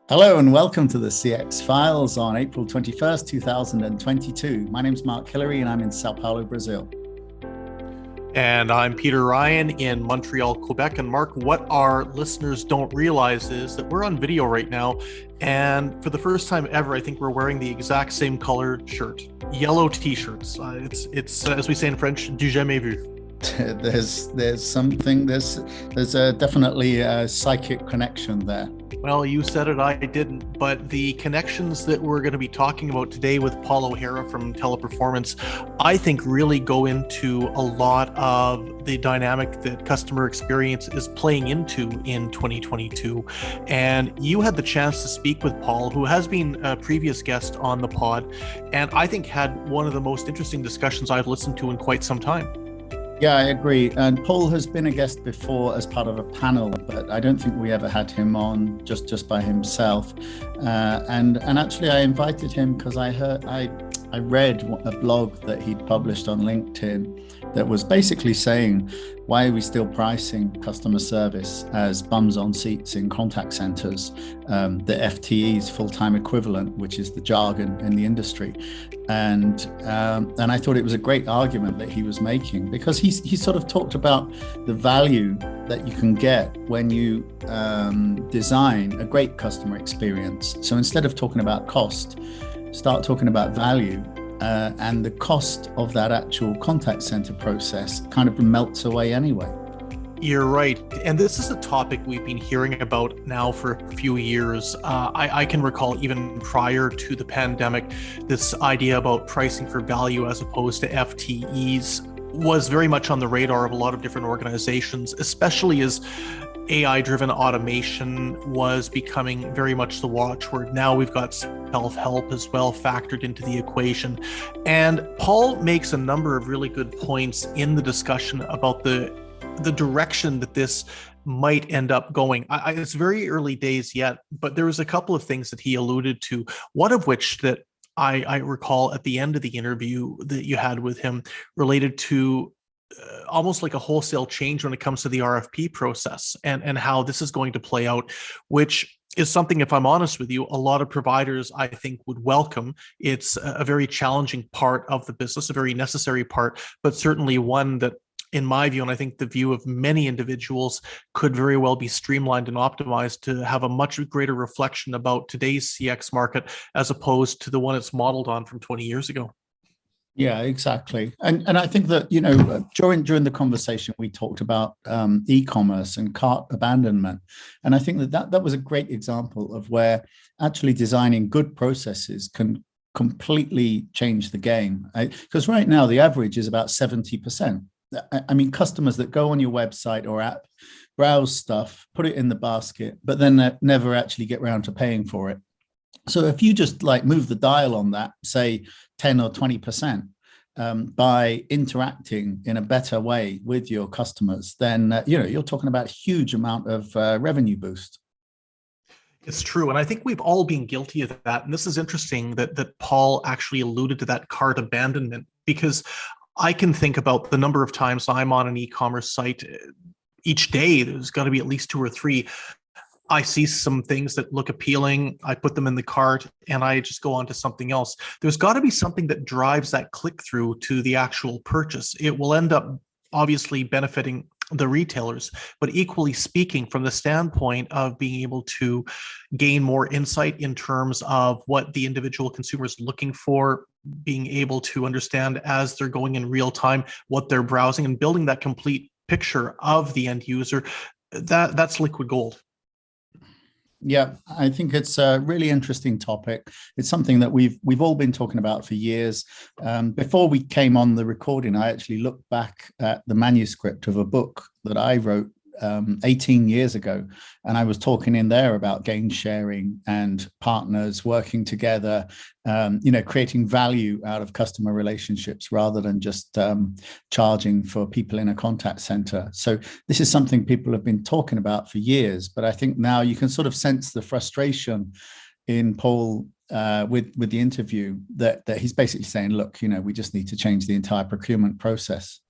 Hello and welcome to the CX Files on April 21st, 2022. My name is Mark Hillary and I'm in Sao Paulo, Brazil. And I'm Peter Ryan in Montreal, Quebec. And Mark, what our listeners don't realize is that we're on video right now. And for the first time ever, I think we're wearing the exact same color shirt, yellow t-shirts. It's as we say in French, du jamais vu. There's definitely a psychic connection there. Well, you said it, I didn't, but the connections that we're going to be talking about today with Paul O'Hara from Teleperformance, I think really go into a lot of the dynamic that customer experience is playing into in 2022. And you had the chance to speak with Paul, who has been a previous guest on the pod, and I think had one of the most interesting discussions I've listened to in quite some time. Yeah, I agree. And Paul has been a guest before as part of a panel, but I don't think we ever had him on just by himself. And actually, I invited him because I read a blog that he'd published on LinkedIn that was basically saying, why are we still pricing customer service as bums on seats in contact centers, the FTE's full-time equivalent, which is the jargon in the industry. And I thought it was a great argument that he was making, because he sort of talked about the value that you can get when you design a great customer experience. So instead of talking about cost, start talking about value. And the cost of that actual contact center process kind of melts away anyway. You're right. And this is a topic we've been hearing about now for a few years. I can recall even prior to the pandemic, this idea about pricing for value as opposed to FTEs was very much on the radar of a lot of different organizations, especially as AI-driven automation was becoming very much the watchword. Now we've got self-help as well factored into the equation. And Paul makes a number of really good points in the discussion about the direction that this might end up going. It's very early days yet, but there was a couple of things that he alluded to, one of which that I recall at the end of the interview that you had with him related to almost like a wholesale change when it comes to the RFP process and how this is going to play out, which is something, if I'm honest with you, a lot of providers, I think, would welcome. It's a very challenging part of the business, a very necessary part, but certainly one that, in my view, and I think the view of many individuals, could very well be streamlined and optimized to have a much greater reflection about today's CX market as opposed to the one it's modeled on from 20 years ago. Yeah, exactly. And I think that, during the conversation, we talked about e-commerce and cart abandonment. And I think that was a great example of where actually designing good processes can completely change the game. Because right now, the average is about 70%. I mean, customers that go on your website or app, browse stuff, put it in the basket, but then never actually get around to paying for it. So if you just move the dial on that, say 10 or 20%, by interacting in a better way with your customers, then you're talking about a huge amount of revenue boost. It's true. And I think we've all been guilty of that. And this is interesting that Paul actually alluded to that cart abandonment, because I can think about the number of times I'm on an e-commerce site each day. There's got to be at least two or three. I see some things that look appealing, I put them in the cart, and I just go on to something else. There's got to be something that drives that click through to the actual purchase. It will end up obviously benefiting the retailers, but equally speaking, from the standpoint of being able to gain more insight in terms of what the individual consumer is looking for, being able to understand as they're going in real time what they're browsing, and building that complete picture of the end user, that's liquid gold. Yeah, I think it's a really interesting topic. It's something that we've all been talking about for years. Before we came on the recording, I actually looked back at the manuscript of a book that I wrote 18 years ago. And I was talking in there about gain sharing and partners working together, creating value out of customer relationships rather than just charging for people in a contact center. So this is something people have been talking about for years, but I think now you can sort of sense the frustration in Paul with the interview that he's basically saying, look, we just need to change the entire procurement process.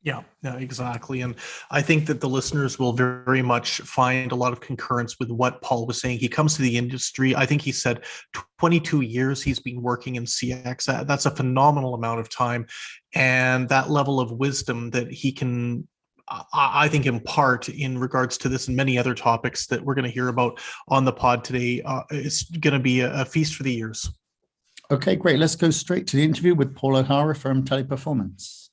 Yeah, exactly. And I think that the listeners will very much find a lot of concurrence with what Paul was saying. He comes to the industry, I think he said 22 years he's been working in CX. That's a phenomenal amount of time. And that level of wisdom that he can, I think, impart in regards to this and many other topics that we're going to hear about on the pod today is going to be a feast for the ears. Okay, great. Let's go straight to the interview with Paul O'Hara from Teleperformance.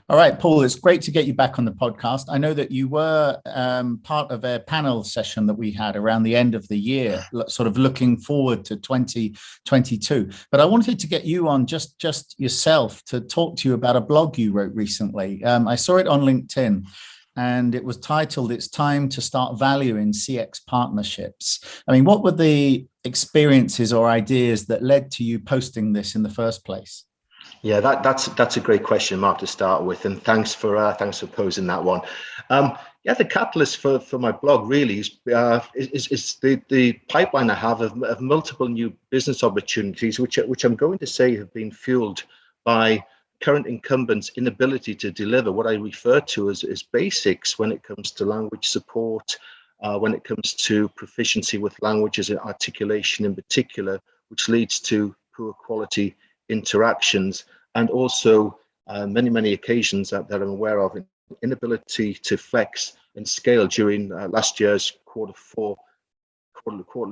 All right, Paul, it's great to get you back on the podcast. I know that you were part of a panel session that we had around the end of the year, sort of looking forward to 2022. But I wanted to get you on just yourself to talk to you about a blog you wrote recently. I saw it on LinkedIn, and it was titled, "It's Time to Start Valuing CX Partnerships." I mean, what were the experiences or ideas that led to you posting this in the first place? Yeah, that's a great question, Mark, to start with, and thanks for posing that one. Yeah, the catalyst for my blog really is the pipeline I have of multiple new business opportunities, which I'm going to say have been fueled by current incumbents' inability to deliver what I refer to as basics when it comes to language support, when it comes to proficiency with languages and articulation in particular, which leads to poor quality interactions, and also many occasions that I'm aware of, inability to flex and scale during last year's quarterly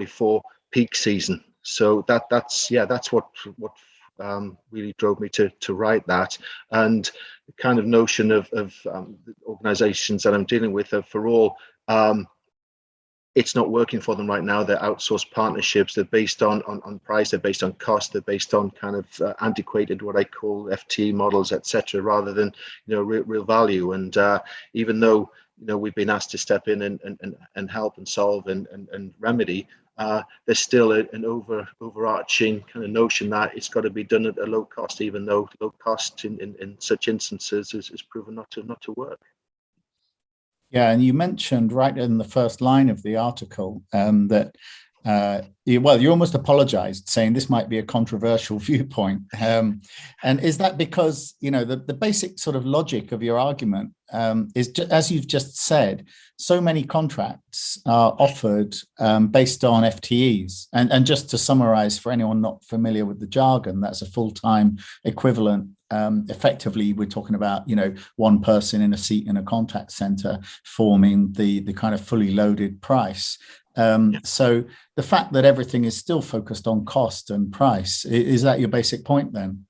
four peak season. So that's what really drove me to write that. And the kind of notion of the organizations that I'm dealing with are for all it's not working for them right now. They're outsourced partnerships. They're based on price. They're based on cost. They're based on kind of antiquated, what I call FTE models, etc., rather than real value. And even though we've been asked to step in and help and solve and remedy, there's still an overarching kind of notion that it's got to be done at a low cost, even though low cost in such instances is proven not to work. Yeah, and you mentioned right in the first line of the article that you almost apologized, saying this might be a controversial viewpoint. And is that because the basic sort of logic of your argument is, as you've just said, so many contracts are offered based on FTEs, and just to summarize for anyone not familiar with the jargon, that's a full-time equivalent. Effectively, we're talking about one person in a seat in a contact center forming the kind of fully loaded price. So the fact that everything is still focused on cost and price, is that your basic point then?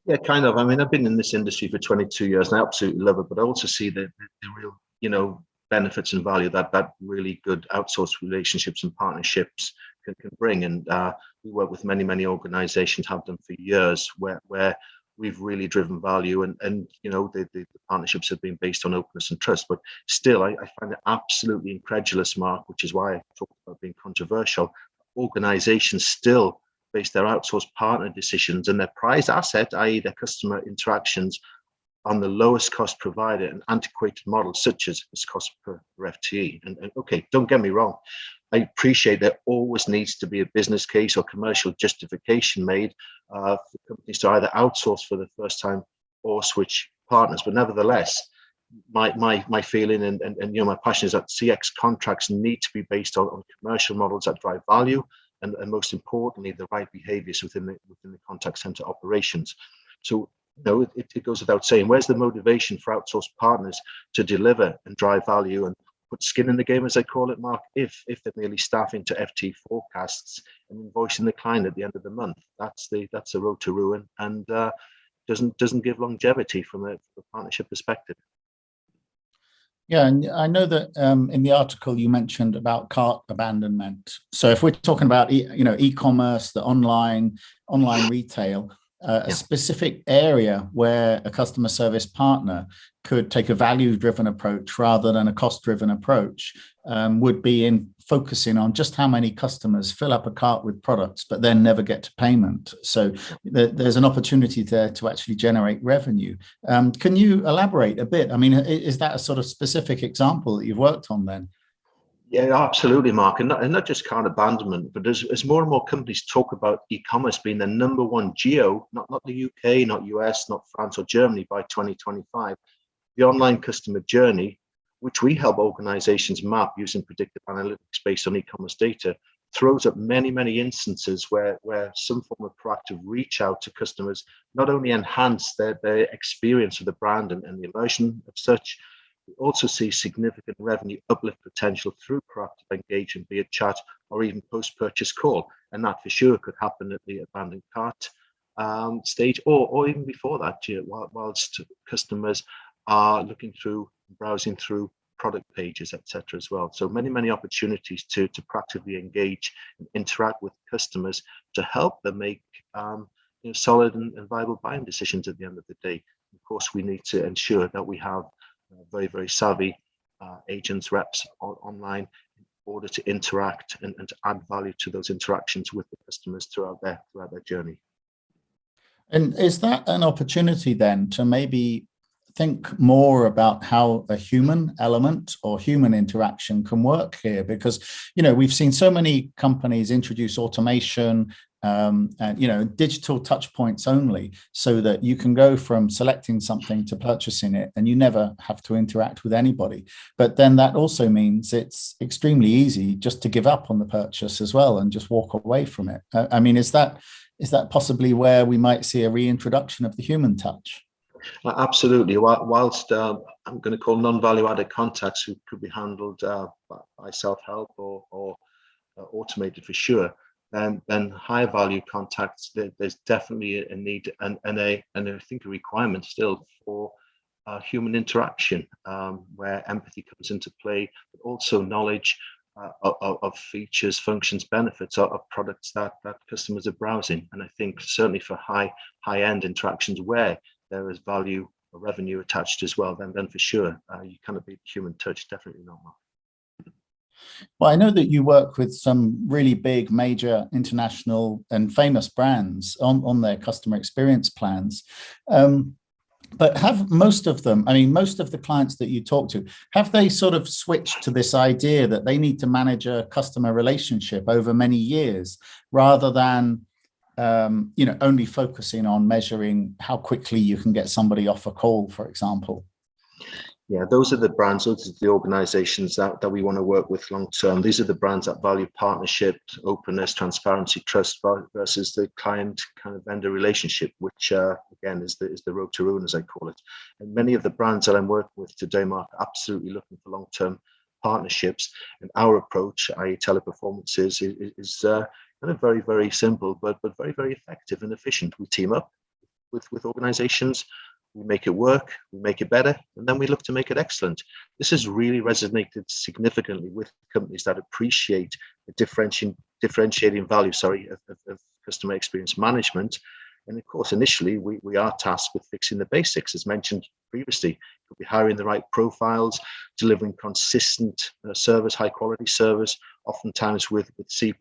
Yeah, kind of. I mean, I've been in this industry for 22 years and I absolutely love it, but I also see the real benefits and value that really good outsourced relationships and partnerships can bring. And we work with many organizations, have done for years, where we've really driven value, and the partnerships have been based on openness and trust. But still, I find it absolutely incredulous, Mark, which is why I talked about being controversial. Organizations still base their outsourced partner decisions and their prized asset, i.e. their customer interactions, on the lowest cost provider and antiquated models such as cost per FTE. And okay, don't get me wrong, I appreciate there always needs to be a business case or commercial justification made for companies to either outsource for the first time or switch partners. But nevertheless, my feeling and my passion is that CX contracts need to be based on commercial models that drive value and most importantly, the right behaviors within the contact center operations. So it goes without saying, where's the motivation for outsourced partners to deliver and drive value and put skin in the game, as I call it, Mark, if they're merely staffing to FT forecasts and invoicing the client at the end of the month? That's the road to ruin, and doesn't give longevity from a partnership perspective. Yeah, and I know that in the article you mentioned about cart abandonment. So if we're talking about e-commerce, the online retail, a specific area where a customer service partner could take a value-driven approach rather than a cost-driven approach would be in focusing on just how many customers fill up a cart with products but then never get to payment. So there's an opportunity there to actually generate revenue. Can you elaborate a bit? I mean, is that a sort of specific example that you've worked on then? Yeah, absolutely, Mark. And not just cart abandonment, but as more and more companies talk about e-commerce being the number one geo, not the UK, not US, not France or Germany by 2025, the online customer journey, which we help organizations map using predictive analytics based on e-commerce data, throws up many instances where some form of proactive reach out to customers not only enhance their experience of the brand and the immersion of such. We also see significant revenue uplift potential through proactive engagement, be it chat or even post-purchase call. And that for sure could happen at the abandoned cart stage, or even before that, whilst customers are looking through, browsing through product pages, etc. as well. So many opportunities to proactively engage and interact with customers to help them make solid and viable buying decisions at the end of the day. Of course, we need to ensure that we have very savvy agents, reps online in order to interact and to add value to those interactions with the customers throughout their journey. And is that an opportunity then to maybe think more about how a human element or human interaction can work here? Because, we've seen so many companies introduce automation and, digital touch points only, so that you can go from selecting something to purchasing it and you never have to interact with anybody. But then that also means it's extremely easy just to give up on the purchase as well and just walk away from it. I mean, is that possibly where we might see a reintroduction of the human touch? Absolutely. Whilst I'm going to call non-value added contacts who could be handled by self-help or automated for sure, then higher value contacts, there's definitely a need and I think a requirement still for human interaction, where empathy comes into play, but also knowledge of features, functions, benefits of products that customers are browsing. And I think certainly for high-end interactions where there is value or revenue attached as well, then for sure you cannot beat human touch. Definitely not. Well, I know that you work with some really big, major international and famous brands on their customer experience plans. But have most of them, most of the clients that you talk to, have they sort of switched to this idea that they need to manage a customer relationship over many years rather than, only focusing on measuring how quickly you can get somebody off a call, for example? Yeah, those are the brands, those are the organizations that we want to work with long term. These are the brands that value partnership, openness, transparency, trust versus the client kind of vendor relationship, which again is the road to ruin, as I call it. And many of the brands that I'm working with today, Mark, are absolutely looking for long term partnerships. And our approach, i.e. Teleperformance, is kind of very simple, but very effective and efficient. We team up with organizations. We make it work, we make it better, and then we look to make it excellent. This has really resonated significantly with companies that appreciate the differentiating value, of customer experience management. And of course, initially, we are tasked with fixing the basics, as mentioned previously. It could be hiring the right profiles, delivering consistent service, high quality service, oftentimes with C+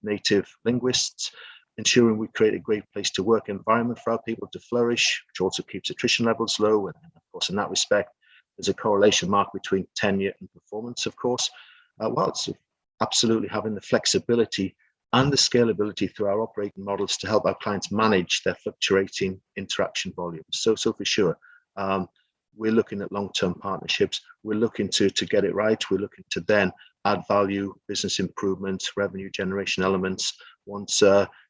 native linguists, ensuring we create a great place to work environment for our people to flourish, which also keeps attrition levels low. And of course, in that respect, there's a correlation mark between tenure and performance, of course. Whilst absolutely having the flexibility and the scalability through our operating models to help our clients manage their fluctuating interaction volumes. So for sure, we're looking at long-term partnerships. We're looking to get it right. We're looking to then add value, business improvements, revenue generation elements once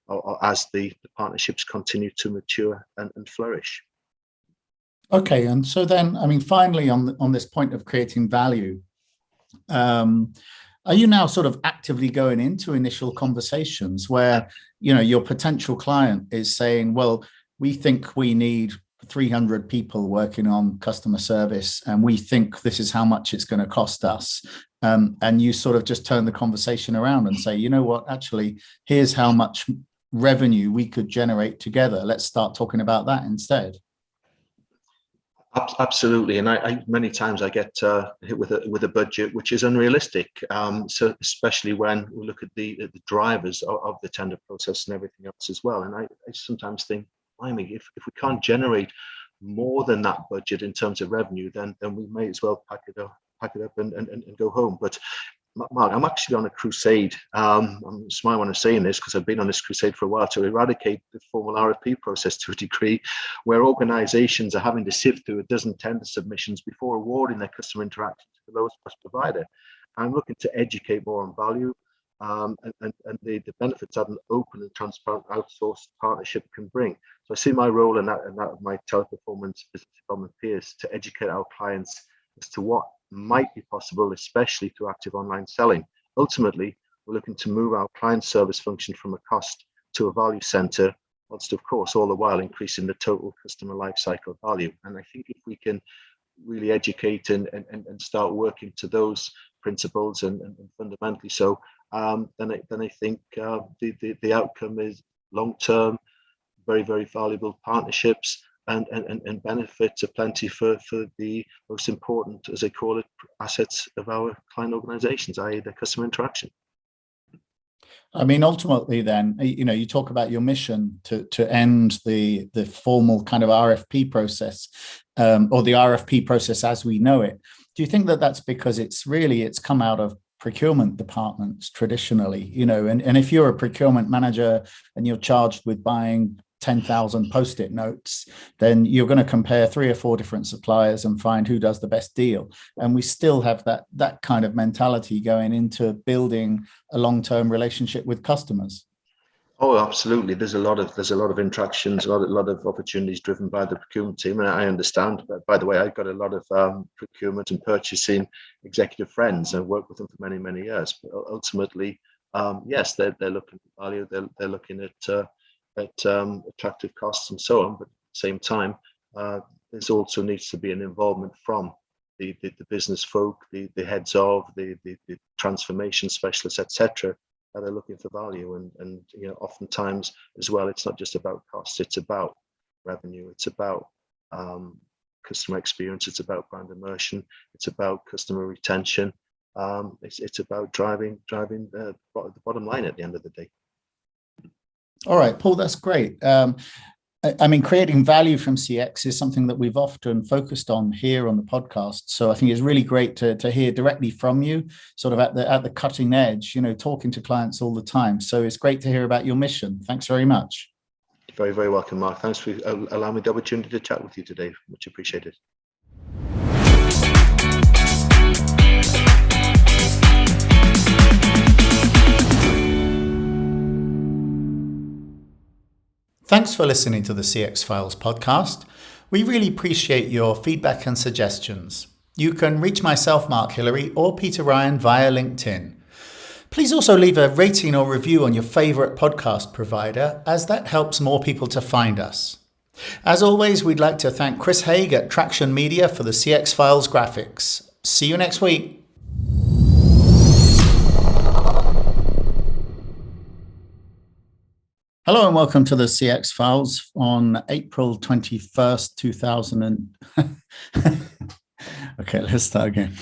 or as the partnerships continue to mature and flourish. Okay, and so then, finally on this point of creating value, are you now sort of actively going into initial conversations where, your potential client is saying, well, we think we need 300 people working on customer service, and we think this is how much it's going to cost us. And you sort of just turn the conversation around and say, you know what, actually, here's how much revenue we could generate together. Let's start talking about that instead. Absolutely, and I many times I get hit with a budget which is unrealistic. So especially when we look at the drivers of the tender process and everything else as well. And I sometimes think, if we can't generate more than that budget in terms of revenue, then we may as well pack it up and go home. But Mark, I'm actually on a crusade. I'm smiling when I'm saying this because I've been on this crusade for a while to eradicate the formal RFP process to a degree, where organisations are having to sift through a dozen tender submissions before awarding their customer interaction to the lowest cost provider. I'm looking to educate more on value and the benefits that an open and transparent outsourced partnership can bring. So I see my role in that of my Teleperformance business development peers to educate our clients as to what might be possible, especially through active online selling. Ultimately, we're looking to move our client service function from a cost to a value center, whilst of course all the while increasing the total customer lifecycle value. And I think if we can really educate and start working to those principles and fundamentally so, then I think the outcome is long-term, very, very valuable partnerships and benefits aplenty for the most important, as I call it, assets of our client organizations, i.e. the customer interaction. I mean, ultimately, then, you talk about your mission to end the formal kind of RFP process or the RFP process as we know it. Do you think that that's because it's come out of procurement departments traditionally, and if you're a procurement manager and you're charged with buying 10,000 post-it notes, then you're going to compare 3 or 4 different suppliers and find who does the best deal. And we still have that kind of mentality going into building a long-term relationship with customers. Oh, absolutely. There's a lot of interactions, a lot of opportunities driven by the procurement team, and I understand. But by the way, I've got a lot of procurement and purchasing executive friends. I've worked with them for many, many years. But ultimately, yes, they're looking for value. They're looking at attractive costs and so on. But at the same time, there's also needs to be an involvement from the business folk, the heads of the transformation specialists, etc., that are looking for value. And oftentimes as well, it's not just about costs, it's about revenue, it's about customer experience, it's about brand immersion, it's about customer retention, it's about driving the bottom line at the end of the day. All right, Paul, that's great. I mean, creating value from CX is something that we've often focused on here on the podcast. So I think it's really great to hear directly from you, sort of at the cutting edge, talking to clients all the time. So it's great to hear about your mission. Thanks very much. Very, very welcome, Mark. Thanks for allowing me the opportunity to chat with you today. Much appreciated. Thanks for listening to the CX Files podcast. We really appreciate your feedback and suggestions. You can reach myself, Mark Hillary, or Peter Ryan via LinkedIn. Please also leave a rating or review on your favourite podcast provider, as that helps more people to find us. As always, we'd like to thank Chris Haig at Traction Media for the CX Files graphics. See you next week. Hello and welcome to the CX Files on April 21st, 2000. Okay, let's start again.